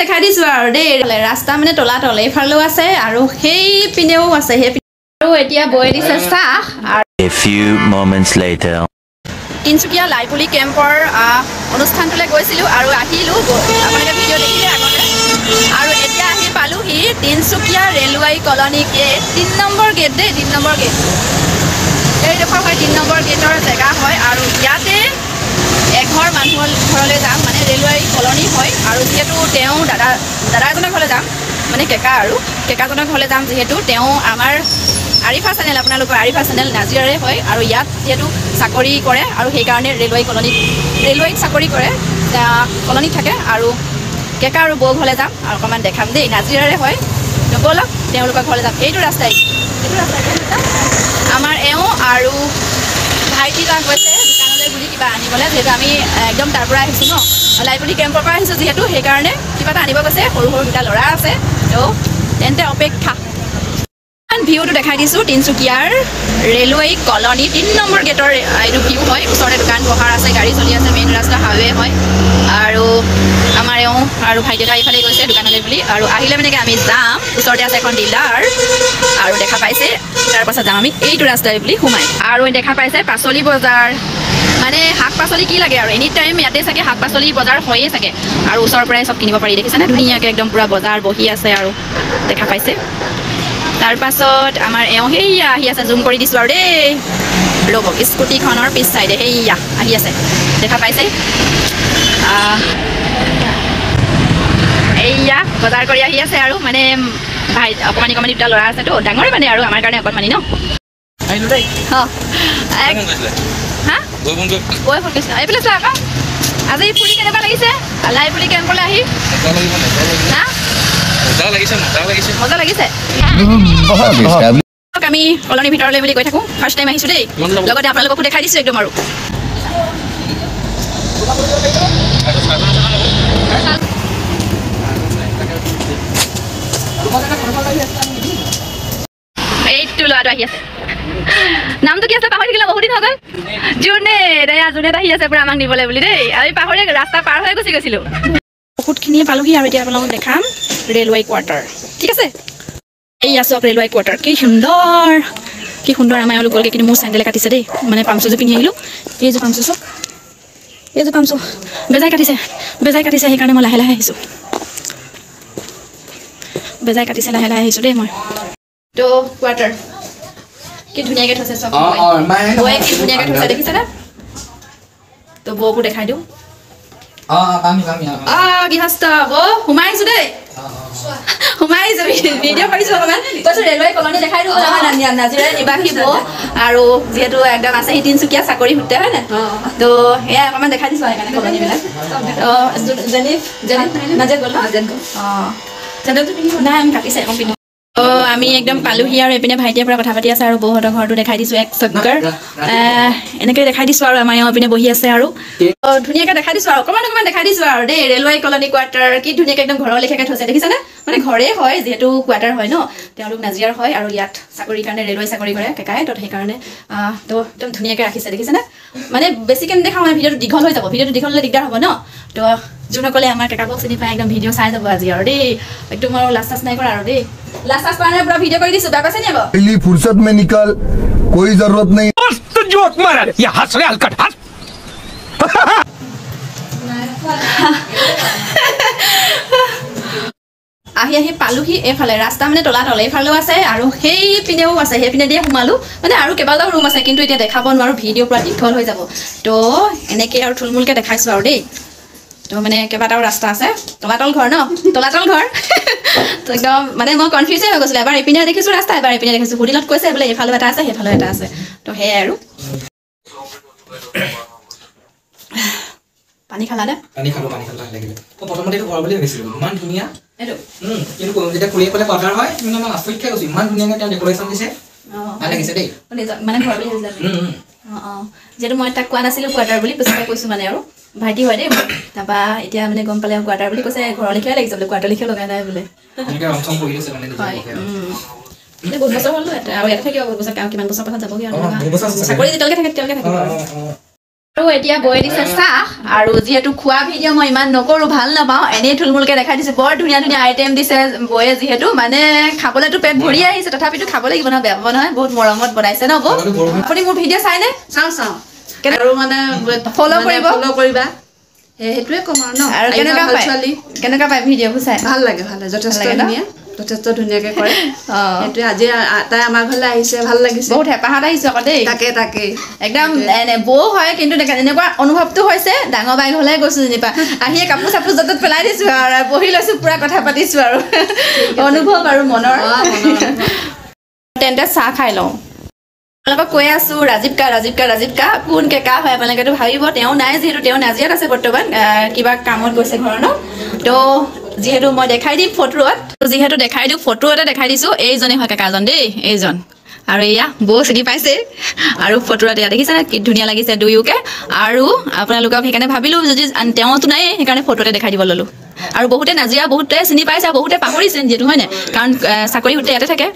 দেখাই দিছো আৰু দেই ৰাস্তা মানে তলাতল এইফালেও আছে আৰু সেই পিনেও আছে সেই আৰু এতিয়া বৈ দিছে চাহ আৰু A few moments later Tinsukia Laipuli কেম্পৰ অনুষ্ঠানটোলৈ গৈছিলোঁ আৰু আহিলোঁ আপোনালোকে ভিডিঅ' দেখিলে আগতে আৰু এতিয়া আহি পালোহি তিনচুকীয়া ৰেলৱাই কলনী গেট 3 নম্বৰ গেট দেই 3 নম্বৰ গেট এইডোখৰ হয় 3 নম্বৰ গেটৰ জেগা হয় আৰু ইয়াতে এঘৰ মানুহৰ ঘৰলৈ যাম মানে ৰেলৱাই কলনী হয় আৰু যিহেতু তেওঁ দাদা এজনৰ ঘৰলৈ যাম মানে কেকাজনৰ ঘৰলৈ যাম যিহেতু তেওঁ আমাৰ আৰিফা চেনেল আপোনালোকৰ আৰিফা চেনেল নাজিৰাৰে হয় আৰু ইয়াত যিহেতু চাকৰি কৰে আৰু সেইকাৰণে ৰেলৱাইত চাকৰি কৰে কলনীত থাকে আৰু কেকা আৰু বৌ ঘৰলৈ যাম আৰু অকণমান দেখাম দেই নাজিৰাৰে হয় ব'লক তেওঁলোকৰ ঘৰলৈ যাম এইটো ৰাস্তাই আমাৰ এওঁ আৰু ভাইটি যাক গৈছে দোকানলৈ বুলি কিবা আনিবলৈ যিহেতু আমি একদম তাৰ পৰা আহিছোঁ ন লাইপুলি কেম্পৰ পৰা আহিছোঁ যিহেতু সেইকাৰণে কিবা এটা আনিব গৈছে সৰু দুটা ল'ৰা আছে তো তেন্তে অপেক্ষা ভিউটো দেখাই দিছোঁ তিনচুকীয়াৰ ৰেলৱাই কলনী 3 নম্বৰ গেটৰ এইটো ভিউ হয় ওচৰতে দোকান পোহাৰ আছে গাড়ী চলি আছে মেইন ৰাস্তা হাইৱে হয় আৰু আমাৰ এওঁ আৰু ভাইটি এটা এইফালে গৈছে দোকানলৈ বুলি আৰু আহিলে মানে আমি যাম ওচৰতে আছে এখন ডিলাৰ আৰু দেখা পাইছে তাৰপাছত যাম আমি এইটো ৰাস্তাই বুলি সোমাই আৰু দেখা পাইছে পাচলি বজাৰ মানে শাক পাচলি কি লাগে আৰু এনি টাইম ইয়াতে চাগে শাক পাচলি বজাৰ হয়ে চাগে আৰু ওচৰৰ পৰাই চব কিনিব পাৰি দেখিছেনে ধুনীয়াকৈ একদম পূৰা বজাৰ বহি আছে আৰু দেখা পাইছে তাৰপাছত আমাৰ এওঁ সেয়া আহি আছে জুম কৰি দিছোঁ আৰু দেই ৰ'ব স্কুটিখনৰ পিছ চাইডে সেয়া আহি আছে দেখা পাইছে এইয়া বজাৰ কৰি আহি আছে আৰু মানে ভাই অকণমানি দুটা ল'ৰা আছেতো ডাঙৰে মানে আৰু আমাৰ কাৰণে অকণমানি ন এইফালে চোৱা আকৌ আজি ফুৰি কেনেকুৱা লাগিছে লাইপুলি কেম্পলৈ আহি মজা লাগিছে আমি কলনীৰ ভিতৰলৈ বুলি কৈ থাকোঁ ফাৰ্ষ্ট টাইম আহিছোঁ দেই লগতে আপোনালোককো দেখাই দিছোঁ একদম আৰু এইটো ল'ৰাটো আহি আছে নামটো কি আছে পাহৰি থাকিলে বহুত দিন হৈ গ'ল জুনেট আহি আছে পূৰা আমাক নিবলৈ বুলি দেই আমি পাহৰি ৰাস্তা পাৰ হৈ গুচি গৈছিলোঁ বহুতখিনিয়ে পালোহি আৰু এতিয়া আপোনালোকক দেখাম ৰেলৱাই কোৱাৰ্টাৰ ঠিক আছে এই আছক ৰেলৱাই কোৱাৰ্টাৰ কি সুন্দৰ আমাৰ এওঁলোকলৈকে কিন্তু মোৰ চেণ্ডেলে কাটিছে দেই মানে পামচুযোৰ পিন্ধি আহিলোঁ এইযোৰ পামচু চক এইযোৰ পামচু বেজাই কাটিছে সেইকাৰণে মই লাহে লাহে আহিছোঁ দেই মই তো কোৱাৰ্টাৰ কি ধুনীয়াকৈ থৈছে চব বৌয়ে কি ধুনীয়াকৈ থৈছে দেখিছেনে তো বৌকো দেখাই দিওঁ গৃহস্থ বৌ সোমাই আহিছোঁ দেই ভিডিঅ' কৰিছোঁ অকণমান কৈছোঁ ৰেলৱাই কলনী দেখাই দিওঁ নাজিৰাৰে নিবাসী বৌ আৰু যিহেতু একদম আছে সি তিনচুকীয়া চাকৰি সূত্ৰে হয় নাই তো সেয়াই অকণমান দেখাই দিছোঁ সেইকাৰণে কলনীবিলাক নাজিৰাত গ'ল নাই আমি কাটিছে এখন পিন্ধো আমি একদম পালোহি আৰু এইপিনে ভাইটিয়ে পৰা কথা পাতি আছে আৰু বৌহঁতৰ ঘৰটো দেখাই দিছোঁ এক চক্কৰ এনেকৈ দেখাই দিছোঁ আৰু আমাৰ এইপিনে বহি আছে আৰু ধুনীয়াকৈ দেখাই দিছোঁ আৰু অকণমান দেখাই দিছোঁ আৰু দেই ৰেলৱাই কলনী কোৱাৰ্টাৰ কি ধুনীয়াকৈ একদম ঘৰৰ লেখীয়াকৈ থৈছে দেখিছেনে মানে ঘৰে হয় যিহেতু কোৱাৰ্টাৰ হয় ন তেওঁলোক নাজিৰাৰ হয় আৰু ইয়াত চাকৰিৰ কাৰণে ৰেলৱাই চাকৰি কৰে কেকাই তো সেইকাৰণে তো একদম ধুনীয়াকৈ ৰাখিছে দেখিছেনে মানে বেছিকৈ নেদেখাওঁ মানে ভিডিঅ'টো দীঘল হৈ যাব ভিডিঅ'টো দীঘল হ'লে দিগদাৰ হ'ব ন তো যোনসকলে আমাৰ কেকাবক চিনি পায় একদম ভিডিঅ' চাই যাব আজি আৰু দেই একদম আৰু লাষ্ট নাই কৰা আৰু দেই लास्ट पाने पूरा वीडियो कर दी सुबह कैसे नहीं अब पहली फुर्सत में निकल कोई जरूरत नहीं मस्त जोक मारा ये हंस रहे हलकट हंस আহি পালোহি এইফালে ৰাস্তা মানে তলাতল এইফালেও আছে আৰু সেই পিনেও আছে সেই পিনে দিয়ে সোমালোঁ মানে আৰু কেইবাটাও ৰুম আছে কিন্তু এতিয়া দেখাব নোৱাৰোঁ ভিডিঅ' পুৰা দীঘল হৈ যাব তো এনেকৈ আৰু থুলমূলকৈ দেখাইছোঁ আৰু দেই তো মানে কেইবাটাও ৰাস্তা আছে তলাতল ঘৰ ন তলাতল ঘৰ তো একদম মানে মই কনফিউজে হৈ গৈছিলোঁ এবাৰ এইপিনে দেখিছোঁ ৰাস্তা এবাৰ এইপিনে দেখিছোঁ সুধিলত কৈছে বোলে এইফালেও এটা আছে সেইফালেও এটা আছে তো সেয়াই আৰু পানী খালানে পানী খালো লাগিলে তো প্ৰথমতে ঘৰ বুলি ভাবিছিলোঁ ইমান ধুনীয়া এইটো কিন্তু যেতিয়া খুলি পেলাই কোৱাৰ্টাৰ হয় মানে মই আচৰিত খাই গৈছোঁ ইমান ধুনীয়াকৈ তেওঁ ডেক'ৰেশ্যন দিছে ভাল লাগিছে দেই মানে ঘৰ বুলি ভাবিছিলে যিহেতু মই তাক কোৱা নাছিলোঁ কোৱাৰ্টাৰ বুলি পিছতে কৈছোঁ মানে আৰু ভাইটি হয় দেই তাৰপৰা এতিয়া মানে গম পালে কোৱাৰ্টাৰ বুলি কৈছে ঘৰৰ লিখিয়াই লাগিছে বোলে কোৱাৰ্টাৰ লিখিয়া লগাই নাই বোলে বহুত বছৰ হ'ল আৰু ইয়াতে থাকিব বহুত বছৰ কিমান বছৰ পাছত যাবগৈ আৰু চাকৰি যেতিয়ালৈকে থাকে তেতিয়ালৈকে থাকিব আৰু এতিয়া বয়ে দিছে চাহ আৰু যিহেতু খোৱা ভিডিঅ' মই ইমান নকৰোঁ ভাল নাপাওঁ এনেই থুলমূলকৈ দেখাই দিছে বৰ ধুনীয়া ধুনীয়া আইটেম দিছে বয়ে যিহেতু মানে খাবলৈতো পেট ভৰি আহিছে তথাপিতো খাব লাগিব নহয় বেয়া পাব নহয় বহুত মৰমত বনাইছে ন বৌ আপুনি মোৰ ভিডিঅ' চাইনে চাওঁ আৰু মানে ফ'ল' কৰিব কৰিবা সেইটোৱে ক'ম আৰু ন আৰু কেনেকুৱা পায় ভিডিঅ'বোৰ চাই ভাল লাগে যথেষ্ট ধুনীয়া যথেষ্ট ধুনীয়াকৈ কৰে সেইটোৱে আজি তাই আমাৰ ঘৰলৈ আহিছে ভাল লাগিছে বহুত হেঁপাহত আহিছোঁ আকৌ দেই তাকে একদম বৌ হয় কিন্তু এনেকুৱা অনুভৱটো হৈছে ডাঙৰ বাই ঘৰলৈ গৈছোঁ যেনিবা আহিয়ে কাপোৰ চাপোৰ য'ত পেলাই দিছোঁ আৰু বহি লৈছোঁ পূৰা কথা পাতিছোঁ আৰু অনুভৱ আৰু মনৰ তেন্তে চাহ খাই লওঁ আপোনালোকক কৈ আছোঁ ৰাজীৱ কা কোন কেকা হয় আপোনালোকেতো ভাবিব তেওঁ নাই যিহেতু তেওঁ নাজিৰাত আছে বৰ্তমান কিবা কামত গৈছে ঘৰৰ ন তো যিহেতু মই দেখাই দিম ফটোত যিহেতু দেখাই দিওঁ ফটোতে দেখাই দিছোঁ এইজনে হয় কাকাজন দেই এইজন আৰু এয়া বৌ চিনি পাইছে আৰু ফটোত এয়া দেখিছেনে কি ধুনীয়া লাগিছে দুয়োকে আৰু আপোনালোকক সেইকাৰণে ভাবিলোঁ যদি তেওঁতো নাই সেইকাৰণে ফটোতে দেখাই দিব ল'লোঁ আৰু বহুতে নাজিৰা বহুতে চিনি পাইছে বহুতে পাহৰিছে যিহেতু হয়নে কাৰণ চাকৰি সূত্ৰে ইয়াতে থাকে